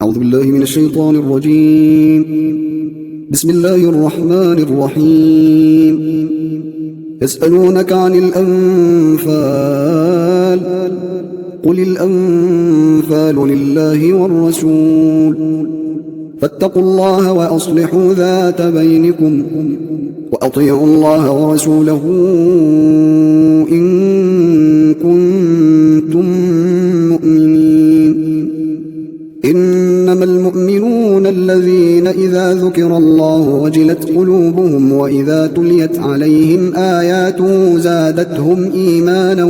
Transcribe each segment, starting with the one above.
أعوذ بالله من الشيطان الرجيم. بسم الله الرحمن الرحيم. يسألونك عن الأنفال قل الأنفال لله والرسول فاتقوا الله وأصلحوا ذات بينكم وأطيعوا الله ورسوله إن كنتم مؤمنين. إنما المؤمنون الذين إذا ذكر الله وجلت قلوبهم وإذا تليت عليهم آياته زادتهم إيمانا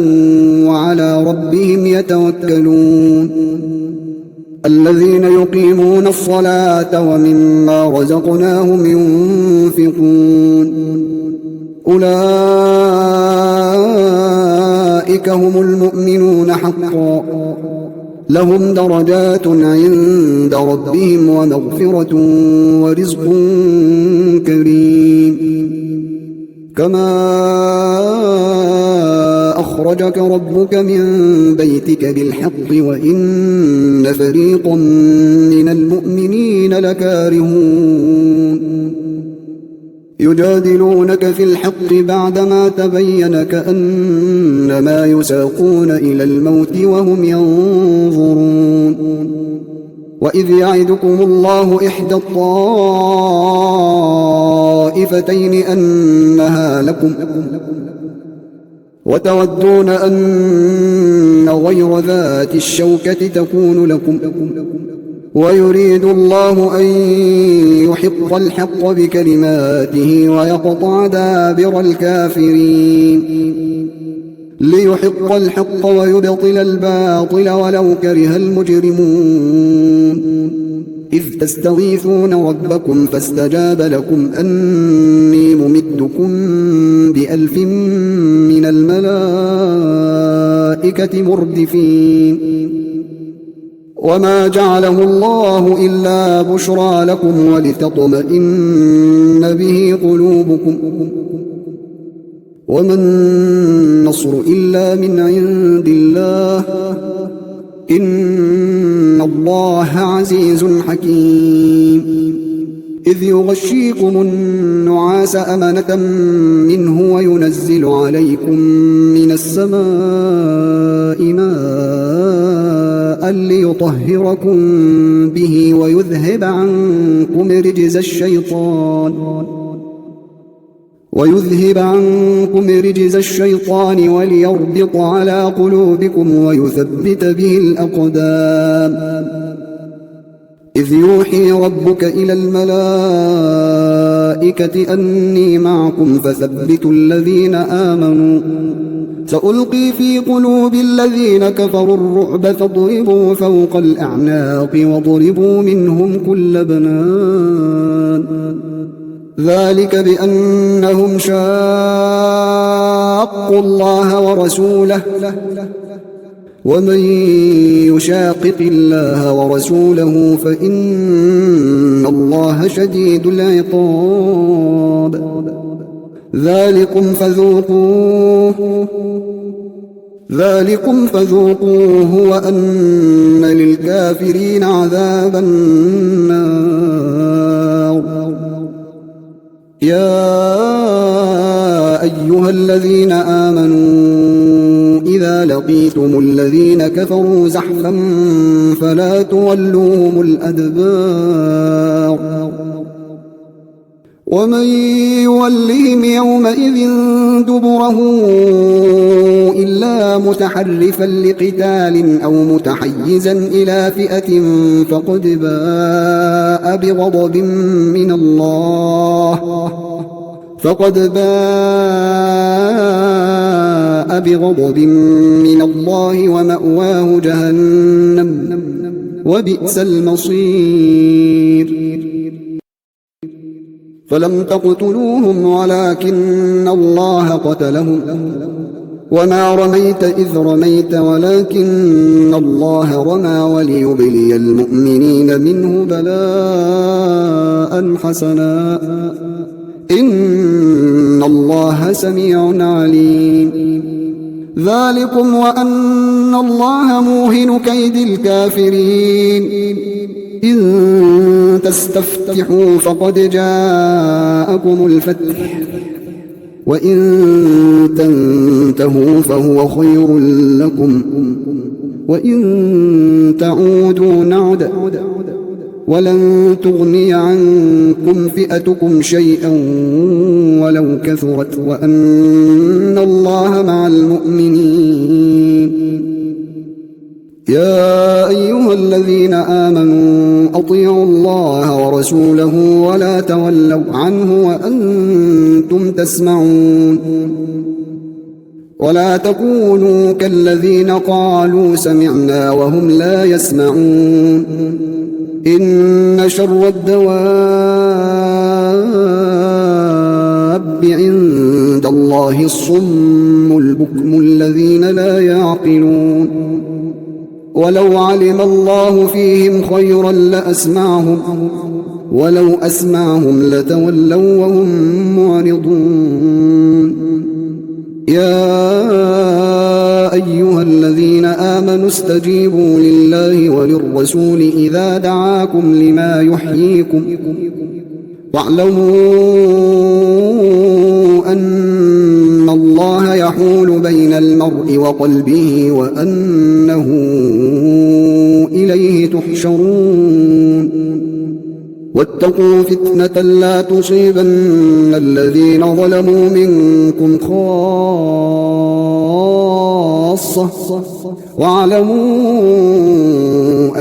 وعلى ربهم يتوكلون. الذين يقيمون الصلاة ومما رزقناهم ينفقون أولئك هم المؤمنون حقا لهم درجات عند ربهم ومغفرة ورزق كريم. كما أخرجك ربك من بيتك بالحق وإن فريقا من المؤمنين لكارهون يجادلونك في الحق بعدما تبين كأنما يساقون إلى الموت وهم ينظرون. وإذ يعدكم الله إحدى الطائفتين أنها لكم وتودون أن غير ذات الشوكة تكون لكم ويريد الله أن يحق الحق بكلماته ويقطع دابر الكافرين ليحق الحق ويبطل الباطل ولو كره المجرمون. إذ تستغيثون ربكم فاستجاب لكم أني ممدكم ب1000 من الملائكة مردفين. وما جعله الله إلا بشرى لكم ولتطمئن به قلوبكم وما النصر إلا من عند الله إن الله عزيز حكيم. إذ يغشيكم النعاس أمنة منه وينزل عليكم من السماء ماء ليطهركم به ويذهب عنكم رجز الشيطان وليربط على قلوبكم ويثبت به الأقدام. إذ يوحي ربك إلى الملائكة أني معكم فثبتوا الذين آمنوا سألقي في قلوب الذين كفروا الرعب فاضربوا فوق الأعناق واضربوا منهم كل بنان. ذلك بأنهم شاقوا الله ورسوله ومن يشاقق الله ورسوله فإن الله شديد العقاب. ذلكم فذوقوه وأن للكافرين عذاب النار. يا أيها الذين آمنوا إذا لقيتم الذين كفروا زحفا فلا تولوهم الأدبار. ومن يولهم يومئذ دبره إلا متحرفا لقتال أو متحيزا إلى فئة فقد باء بغضب من الله ومأواه جهنم وبئس المصير. فلم تقتلوهم ولكن الله قتلهم وما رميت إذ رميت ولكن الله رمى وليبلي المؤمنين منه بلاء حسنا إن الله سميع عليم. ذلكم وأن الله موهن كيد الكافرين تستفتحوا فقد جاءكم الفتح وإن تنتهوا فهو خير لكم وإن تعودوا نعد ولن تغني عنكم فئتكم شيئا ولو كثرت وأن الله مع المؤمنين. يا أيها الذين آمنوا أطيعوا الله ورسوله ولا تولوا عنه وأنتم تسمعون ولا تكونوا كالذين قالوا سمعنا وهم لا يسمعون. إن شر الدواب عند الله الصم البكم الذين لا يعقلون. ولو علم الله فيهم خيرا لأسمعهم ولو أسمعهم لتولوا وهم معرضون. يا أيها الذين آمنوا استجيبوا لله وللرسول إذا دعاكم لما يحييكم واعلموا أن الله يحول بين المرء وقلبه وأنه إليه تحشرون. واتقوا فتنة لا تصيبن الذين ظلموا منكم خاصة واعلموا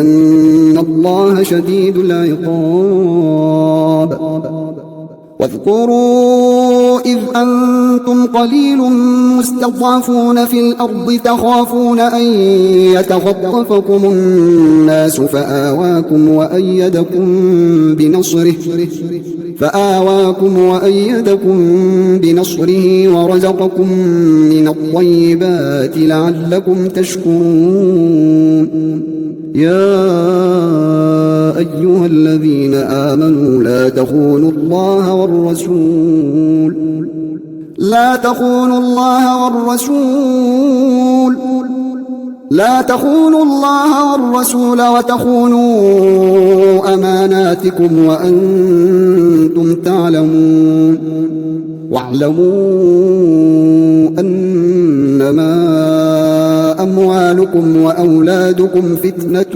أن الله شديد العقاب. واذكروا إذ أنتم قليل مستضعفون في الأرض تخافون أن يتخطفكم الناس فآواكم وأيدكم بنصره ورزقكم من الطيبات لعلكم تشكرون. يا أيها الذين آمنوا لا تخونوا الله والرسول وتخونوا أماناتكم وأنتم تعلمون. واعلموا أنما أموالكم وأولادكم فتنة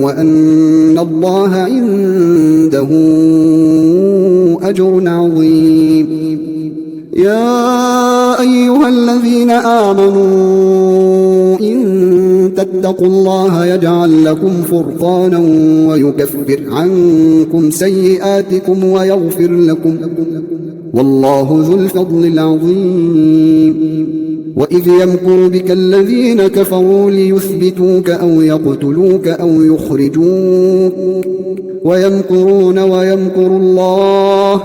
وأن الله عنده أجر عظيم. يا أيها الذين آمنوا إن تتقوا الله يجعل لكم فرقانا ويكفر عنكم سيئاتكم ويغفر لكم والله ذو الفضل العظيم. وإذ يمكر بك الذين كفروا ليثبتوك أو يقتلوك أو يخرجوك ويمكرون ويمكر الله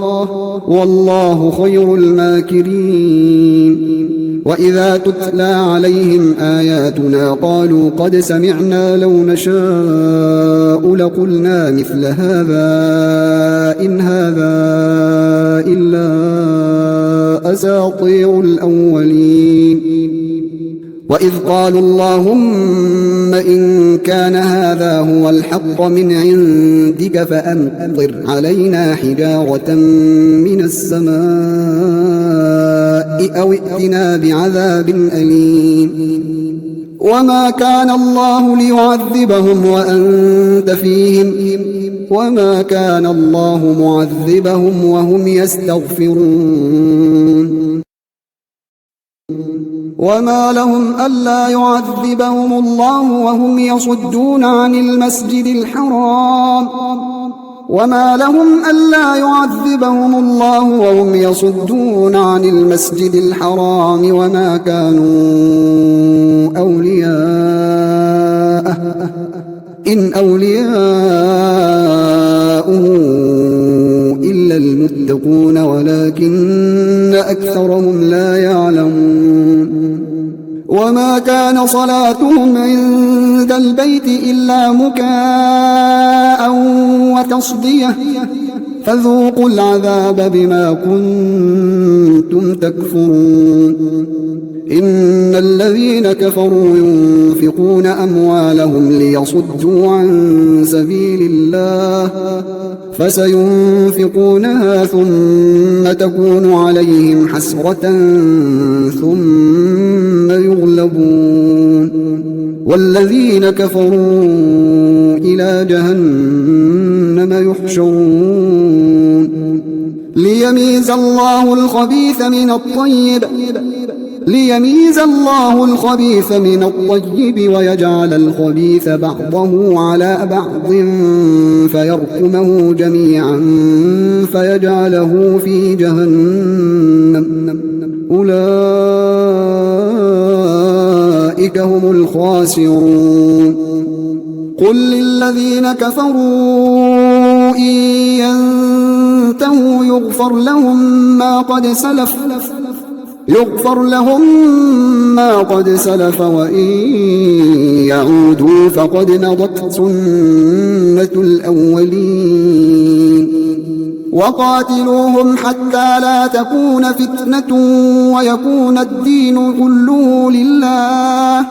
والله خير الماكرين. وإذا تتلى عليهم آياتنا قالوا قد سمعنا لو نشاء لقلنا مثل هذا إن هذا إلا أساطير الأولين. وإذ قالوا اللهم إن كان هذا هو الحق من عندك فأمطر علينا حجارة من السماء أو ائتنا بعذاب أليم. وما كان الله ليعذبهم وأنت فيهم وما كان الله معذبهم وهم يستغفرون. وما لهم ألا يعذبهم الله وهم يصدون عن المسجد الحرام وما لهم ألا يعذبهم الله وهم يصدون عن المسجد الحرام وما كانوا أولياءه إن أولياؤه إلا المتقون ولكن أكثرهم لا يعلمون. وما كان صلاتهم عند البيت إلا مكاء وتصدية فذوقوا العذاب بما كنتم تكفرون. إن الذين كفروا ينفقون أموالهم ليصدوا عن سبيل الله فسينفقونها ثم تكون عليهم حسرة ثم يغلبون والذين كفروا إلى جهنم يحشرون ليميز الله الخبيث من الطيب ويجعل الخبيث بعضه على بعض فيركمه جميعا فيجعله في جهنم أولئك هم الخاسرون قل للذين كفروا إن ينتهوا يغفر لهم ما قد سلف وإن يعودوا فقد مضت سنة الأولين وقاتلوهم حتى لا تكون فتنة ويكون الدين كله لله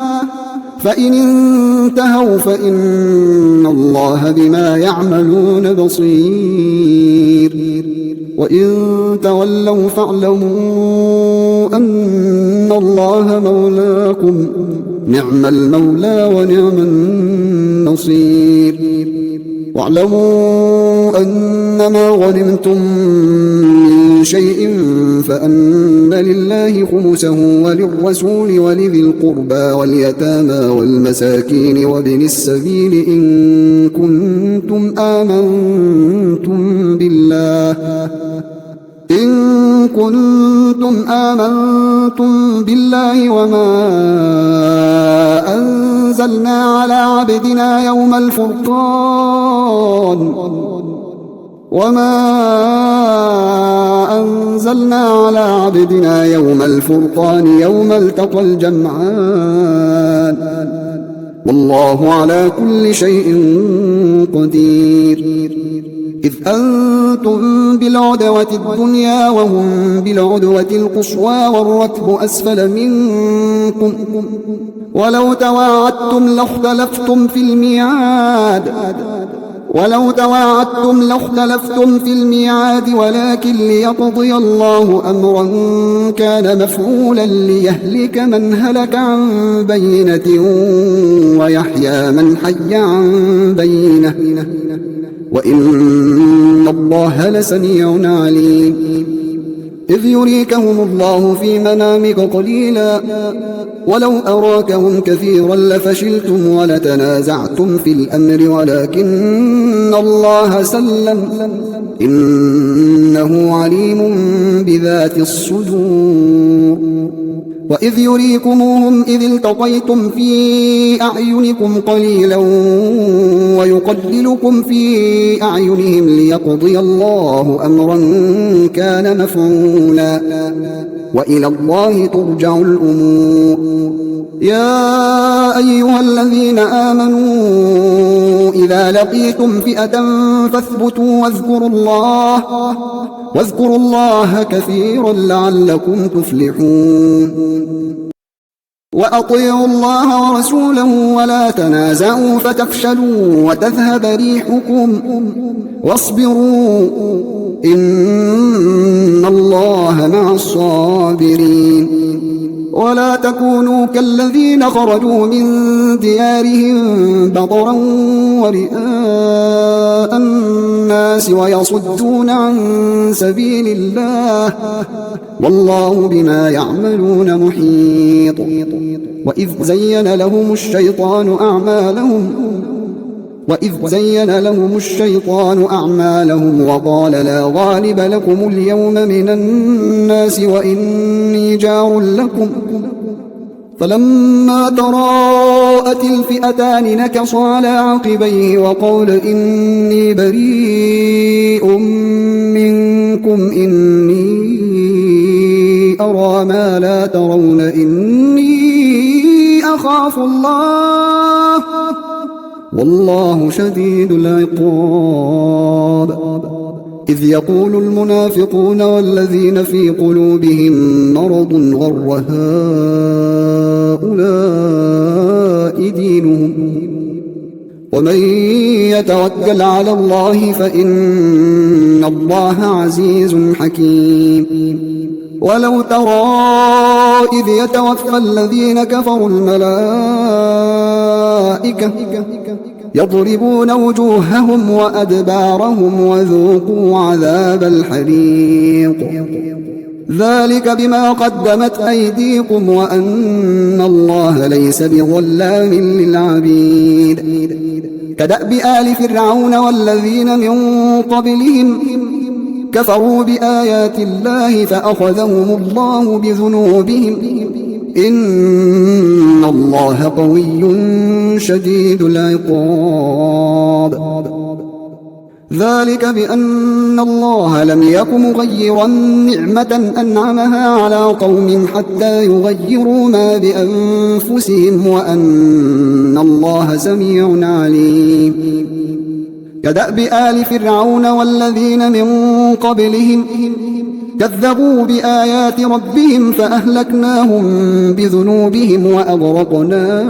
فإن انتهوا فإن الله بما يعملون بصير وإن تولوا فاعلموا أن الله مولاكم نعم المولى ونعم النصير واعلموا أنما غنمتم من شيء فأن لله خمسه وللرسول ولذي القربى واليتامى والمساكين وابن السبيل إن كنتم آمنتم بالله وما أنزلنا على عبدنا يوم الفرقان يوم التقى الجمعان والله على كل شيء قدير إذ أنتم بالعدوة الدنيا وهم بالعدوة القصوى والركب أسفل منكم ولو تواعدتم لاختلفتم في الميعاد ولكن ليقضي الله أمرا كان مفعولا ليهلك من هلك عن بينة ويحيى من حي عن بينة وإن الله لسميع عليم إذ يريكهم الله في منامك قليلا ولو أراكهم كثيرا لفشلتم ولتنازعتم في الأمر ولكن الله سلم إنه عليم بذات الصدور وإذ يريكموهم إذ التقيتم في أعينكم قليلا ويقللكم في أعينهم ليقضي الله أمرا كان مفعولا وإلى الله ترجع الأمور يا أيها الذين آمنوا إذا لقيتم فئة فاثبتوا واذكروا الله كثيرا لعلكم تفلحون وأطيعوا الله ورسوله ولا تنازعوا فتفشلوا وتذهب ريحكم واصبروا إن الله مع الصابرين ولا تكونوا كالذين خرجوا من ديارهم بطرا ورئاء الناس ويصدون عن سبيل الله والله بما يعملون محيط وإذ زين لهم الشيطان أعمالهم وقال لا غالب لكم اليوم من الناس وإني جار لكم فلما تراءت الفئتان نكص على عقبيه وقال إني بريء منكم إني أرى ما لا ترون إني أخاف الله والله شديد العقاب إذ يقول المنافقون والذين في قلوبهم مرض غر هؤلاء دينهم ومن يتوكل على الله فإن الله عزيز حكيم. ولو ترى إذ يتوفى الذين كفروا الملائكة يضربون وجوههم وأدبارهم وذوقوا عذاب الحريق ذلك بما قدمت أيديكم وأن الله ليس بظلام للعبيد. كدأب آل فرعون والذين من قبلهم كفروا بآيات الله فأخذهم الله بذنوبهم إن الله قوي شديد العقاب. ذلك بأن الله لم يك مغيرا نعمة أنعمها على قوم حتى يغيروا ما بأنفسهم وأن الله سميع عليم. كدأب آل فرعون والذين من قبلهم كذبوا بآيات ربهم فأهلكناهم بذنوبهم وأغرقنا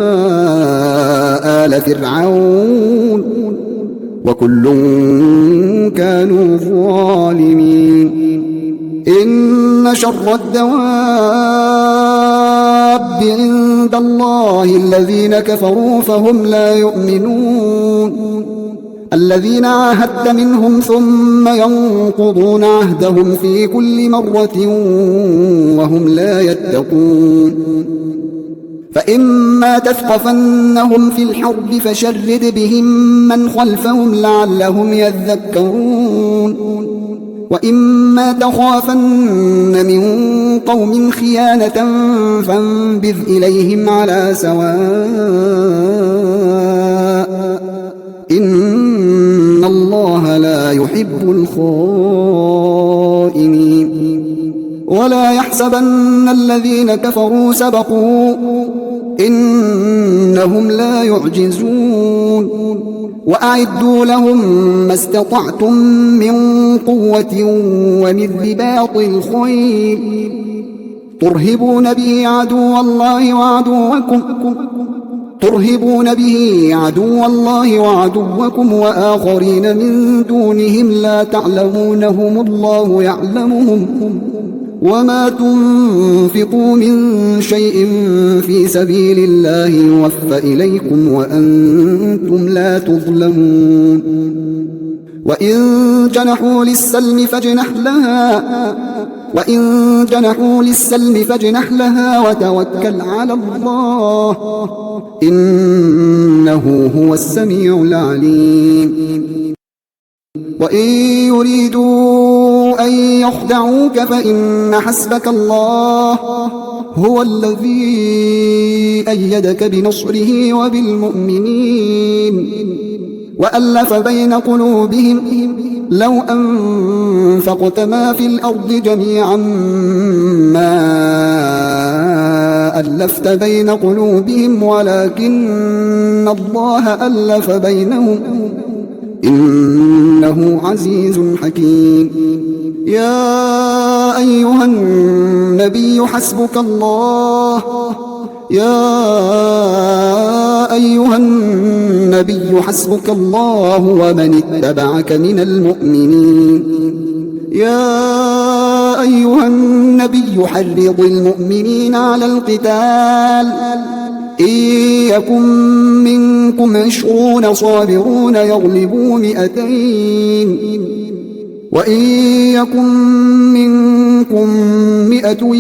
آل فرعون وكل كانوا ظالمين. إن شر الدواب عند الله الذين كفروا فهم لا يؤمنون الذين عاهدت منهم ثم ينقضون عهدهم في كل مرة وهم لا يتقون. فإما تثقفنهم في الحرب فشرد بهم من خلفهم لعلهم يذكرون وإما تخافن من قوم خيانة فانبذ إليهم على سواء إن الله لا يحب الخائنين. ولا يحسبن الذين كفروا سبقوا إنهم لا يعجزون وأعدوا لهم ما استطعتم من قوة ومن رباط الخيل ترهبون به عدو الله وعدوكم وآخرين من دونهم لا تعلمونهم الله يعلمهم وما تنفقوا من شيء في سبيل الله يوفى إليكم وأنتم لا تظلمون. وإن جنحوا للسلم فاجنح لها وتوكل على الله إنه هو السميع العليم. وإن يريدوا أن يخدعوك فإن حسبك الله هو الذي أيدك بنصره وبالمؤمنين وألف بين قلوبهم لو أنفقت ما في الأرض جميعا ما ألفت بين قلوبهم ولكن الله ألف بينهم إنه عزيز حكيم. يا أيها النبي حسبك الله ومن اتبعك من المؤمنين. يا أيها النبي حرض المؤمنين على القتال إن يكن منكم 20 صابرون يغلبوا 200 وإن يكن منكم 100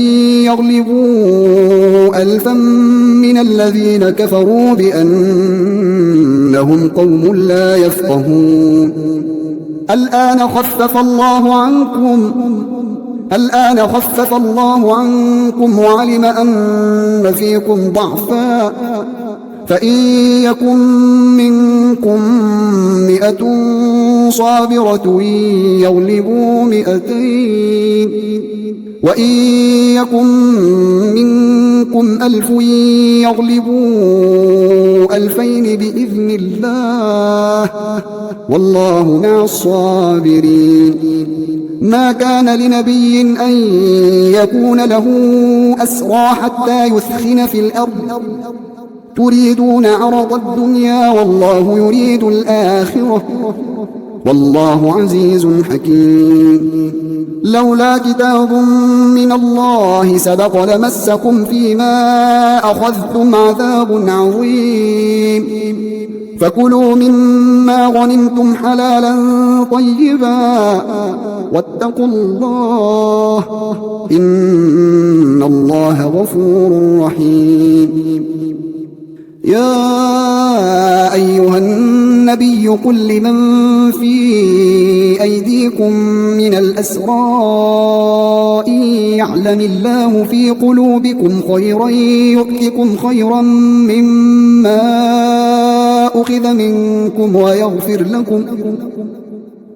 يغلبوا 1000 من الذين كفروا بأنهم قوم لا يفقهون. الآن خفف الله عنكم وعلم أن فيكم ضعفا فإن يكن منكم 100 صابرة يغلبوا 200 وإن يكن منكم 1000 يغلبوا 2000 بإذن الله والله مع الصابرين. ما كان لنبي أن يكون له أسرى حتى يثخن في الأرض تريدون عرض الدنيا والله يريد الآخرة والله عزيز حكيم. لولا كتاب من الله سبق لمسكم فيما أخذتم عذاب عظيم. فكلوا مما غنمتم حلالا طيبا واتقوا الله إن الله غفور رحيم. يا أيها النبي قل لمن في أيديكم من الأسرى إن يعلم الله في قلوبكم خيرا يؤتكم خيرا مما أخذ منكم ويغفر لكم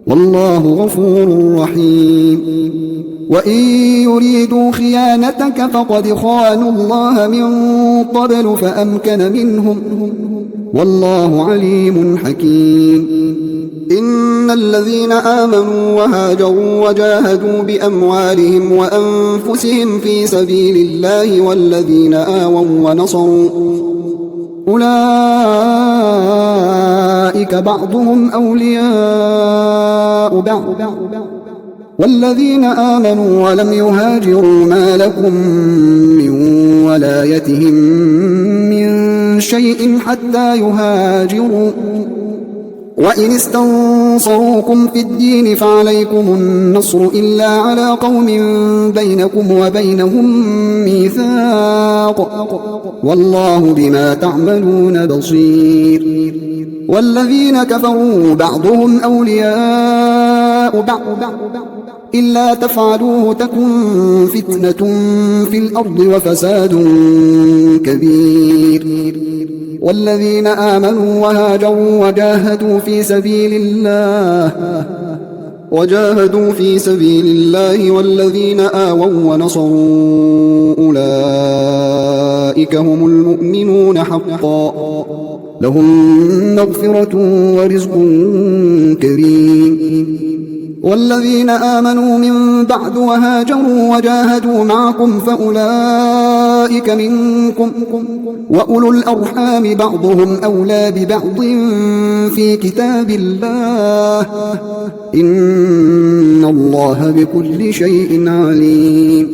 والله غفور رحيم. وإن يريدوا خيانتك فقد خانوا الله من قبل فأمكن منهم والله عليم حكيم. إن الذين آمنوا وهاجروا وجاهدوا بأموالهم وأنفسهم في سبيل الله والذين آووا ونصروا أولئك بعضهم أولياء بعض والذين آمنوا ولم يهاجروا ما لكم من ولايتهم من شيء حتى يهاجروا وإن استنصروكم في الدين فعليكم النصر إلا على قوم بينكم وبينهم ميثاق والله بما تعملون بصير. والذين كفروا بعضهم أولياء بعض إلا تفعلوه تكن فتنة في الأرض وفساد كبير. والذين آمنوا وهاجروا وجاهدوا في سبيل الله والذين آووا ونصروا أولئك هم المؤمنون حقا لهم مغفرة ورزق كريم. والذين آمنوا من بعد وهاجروا وجاهدوا معكم فأولئك منكم وأولو الأرحام بعضهم أولى ببعض في كتاب الله إن الله بكل شيء عليم.